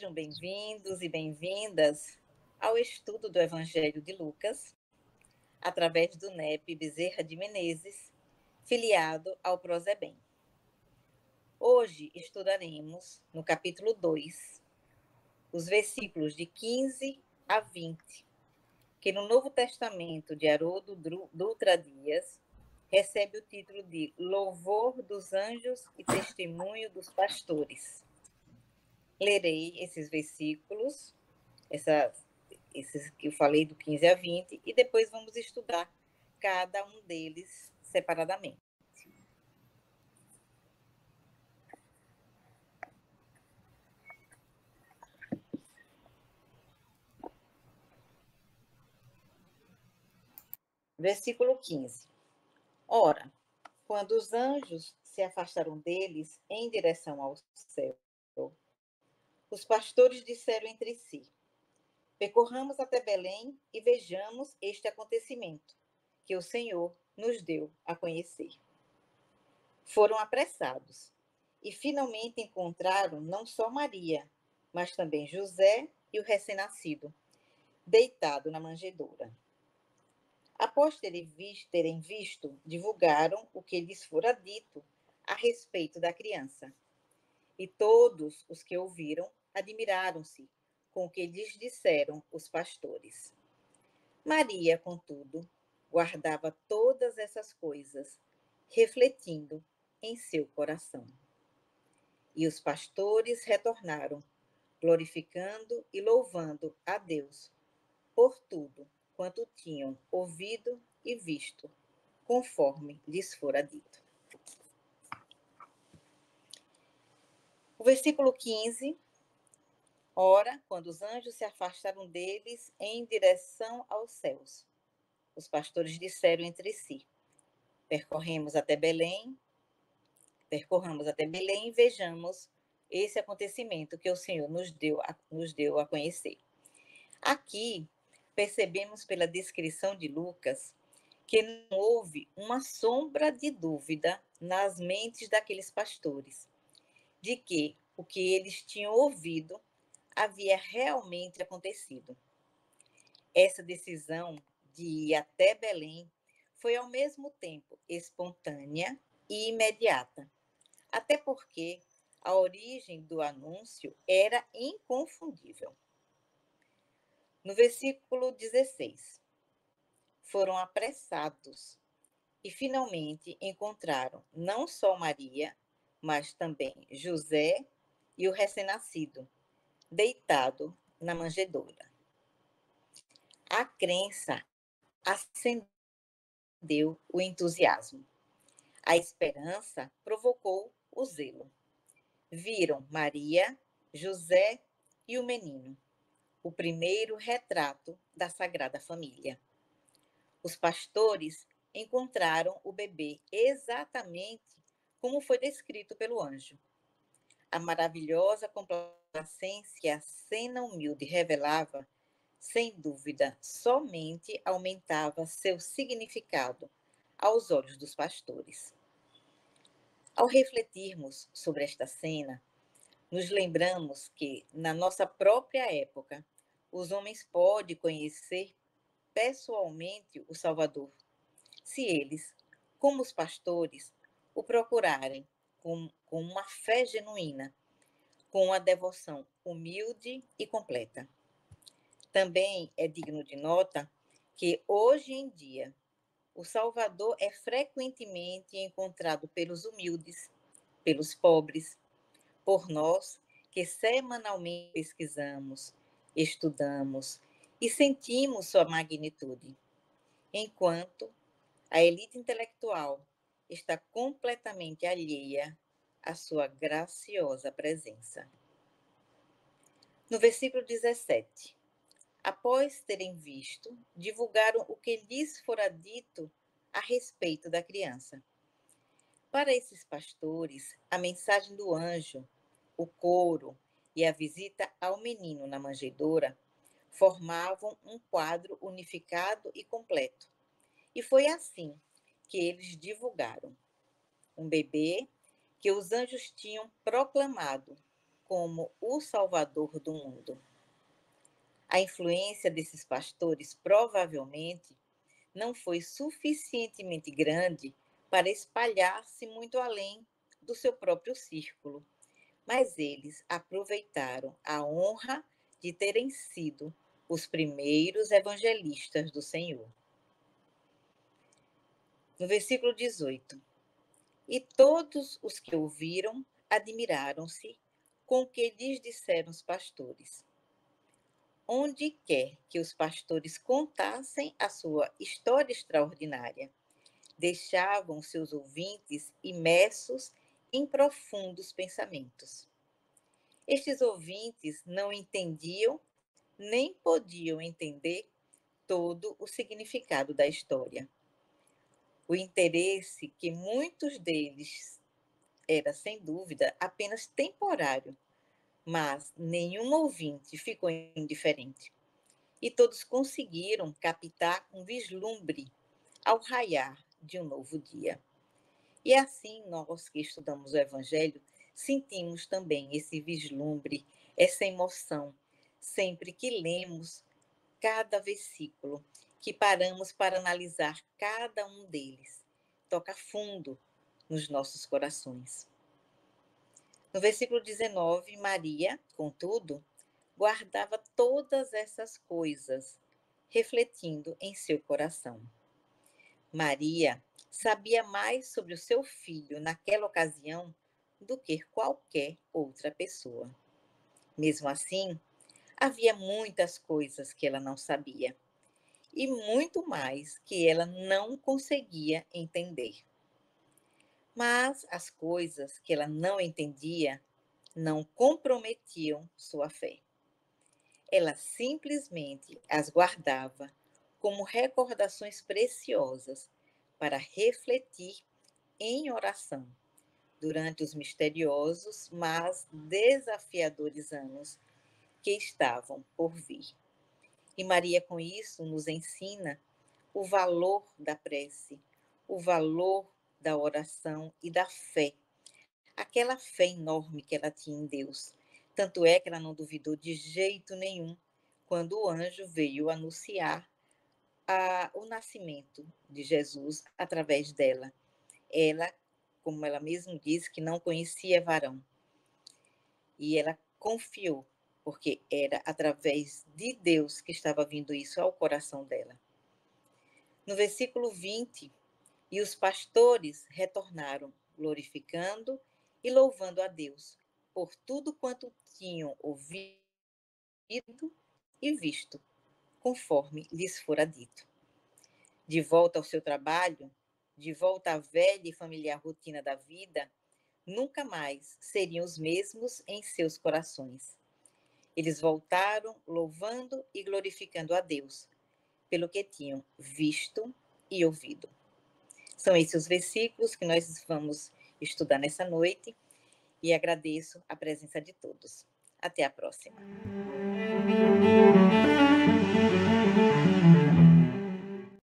Sejam bem-vindos e bem-vindas ao estudo do Evangelho de Lucas, através do NEP Bezerra de Menezes, filiado ao Prozebem. Hoje estudaremos, no capítulo 2, os versículos de 15 a 20, que no Novo Testamento de Haroldo Dutra Dias recebe o título de Louvor dos Anjos e Testemunho dos Pastores. Lerei esses versículos, esses que eu falei do 15 a 20, e depois vamos estudar cada um deles separadamente. Versículo 15. Ora, quando os anjos se afastaram deles em direção ao céu, os pastores disseram entre si: percorramos até Belém e vejamos este acontecimento que o Senhor nos deu a conhecer. Foram apressados e finalmente encontraram não só Maria, mas também José e o recém-nascido, deitado na manjedoura. Após terem visto, divulgaram o que lhes fora dito a respeito da criança. E todos os que ouviram admiraram-se com o que lhes disseram os pastores. Maria, contudo, guardava todas essas coisas, refletindo em seu coração. E os pastores retornaram, glorificando e louvando a Deus por tudo quanto tinham ouvido e visto, conforme lhes fora dito. O versículo 15. Ora, quando os anjos se afastaram deles em direção aos céus, os pastores disseram entre si: percorramos até Belém e vejamos esse acontecimento que o Senhor nos deu a conhecer. Aqui, percebemos pela descrição de Lucas que não houve uma sombra de dúvida nas mentes daqueles pastores, de que o que eles tinham ouvido havia realmente acontecido. Essa decisão de ir até Belém foi ao mesmo tempo espontânea e imediata, até porque a origem do anúncio era inconfundível. No versículo 16, foram apressados e finalmente encontraram não só Maria, mas também José e o recém-nascido, deitado na manjedoura. A crença acendeu o entusiasmo. A esperança provocou o zelo. Viram Maria, José e o menino, o primeiro retrato da Sagrada Família. Os pastores encontraram o bebê exatamente como foi descrito pelo anjo. A maravilhosa complacência que a cena humilde revelava, sem dúvida, somente aumentava seu significado aos olhos dos pastores. Ao refletirmos sobre esta cena, nos lembramos que, na nossa própria época, os homens podem conhecer pessoalmente o Salvador, se eles, como os pastores, o procurarem com uma fé genuína, com uma devoção humilde e completa. Também é digno de nota que, hoje em dia, o Salvador é frequentemente encontrado pelos humildes, pelos pobres, por nós que semanalmente pesquisamos, estudamos e sentimos sua magnitude, enquanto a elite intelectual está completamente alheia à sua graciosa presença. No versículo 17, após terem visto, divulgaram o que lhes fora dito a respeito da criança. Para esses pastores, a mensagem do anjo, o coro e a visita ao menino na manjedoura formavam um quadro unificado e completo. E foi assim que eles divulgaram um bebê que os anjos tinham proclamado como o Salvador do mundo. A influência desses pastores provavelmente não foi suficientemente grande para espalhar-se muito além do seu próprio círculo, mas eles aproveitaram a honra de terem sido os primeiros evangelistas do Senhor. No versículo 18: E todos os que ouviram admiraram-se com o que lhes disseram os pastores. Onde quer que os pastores contassem a sua história extraordinária, deixavam seus ouvintes imersos em profundos pensamentos. Estes ouvintes não entendiam nem podiam entender todo o significado da história. O interesse que muitos deles era, sem dúvida, apenas temporário, mas nenhum ouvinte ficou indiferente. E todos conseguiram captar um vislumbre ao raiar de um novo dia. E assim, nós que estudamos o Evangelho, sentimos também esse vislumbre, essa emoção, sempre que lemos cada versículo, que paramos para analisar cada um deles. Toca fundo nos nossos corações. No versículo 19, Maria, contudo, guardava todas essas coisas, refletindo em seu coração. Maria sabia mais sobre o seu filho naquela ocasião do que qualquer outra pessoa. Mesmo assim, havia muitas coisas que ela não sabia e muito mais que ela não conseguia entender. Mas as coisas que ela não entendia não comprometiam sua fé. Ela simplesmente as guardava como recordações preciosas para refletir em oração durante os misteriosos, mas desafiadores anos que estavam por vir. E Maria, com isso, nos ensina o valor da prece, o valor da oração e da fé. Aquela fé enorme que ela tinha em Deus. Tanto é que ela não duvidou de jeito nenhum quando o anjo veio anunciar o nascimento de Jesus através dela. Ela, como ela mesma disse, que não conhecia varão. E ela confiou, porque era através de Deus que estava vindo isso ao coração dela. No versículo 20, e os pastores retornaram, glorificando e louvando a Deus por tudo quanto tinham ouvido e visto, conforme lhes fora dito. De volta ao seu trabalho, de volta à velha e familiar rotina da vida, nunca mais seriam os mesmos em seus corações. Eles voltaram louvando e glorificando a Deus pelo que tinham visto e ouvido. São esses os versículos que nós vamos estudar nessa noite e agradeço a presença de todos. Até a próxima.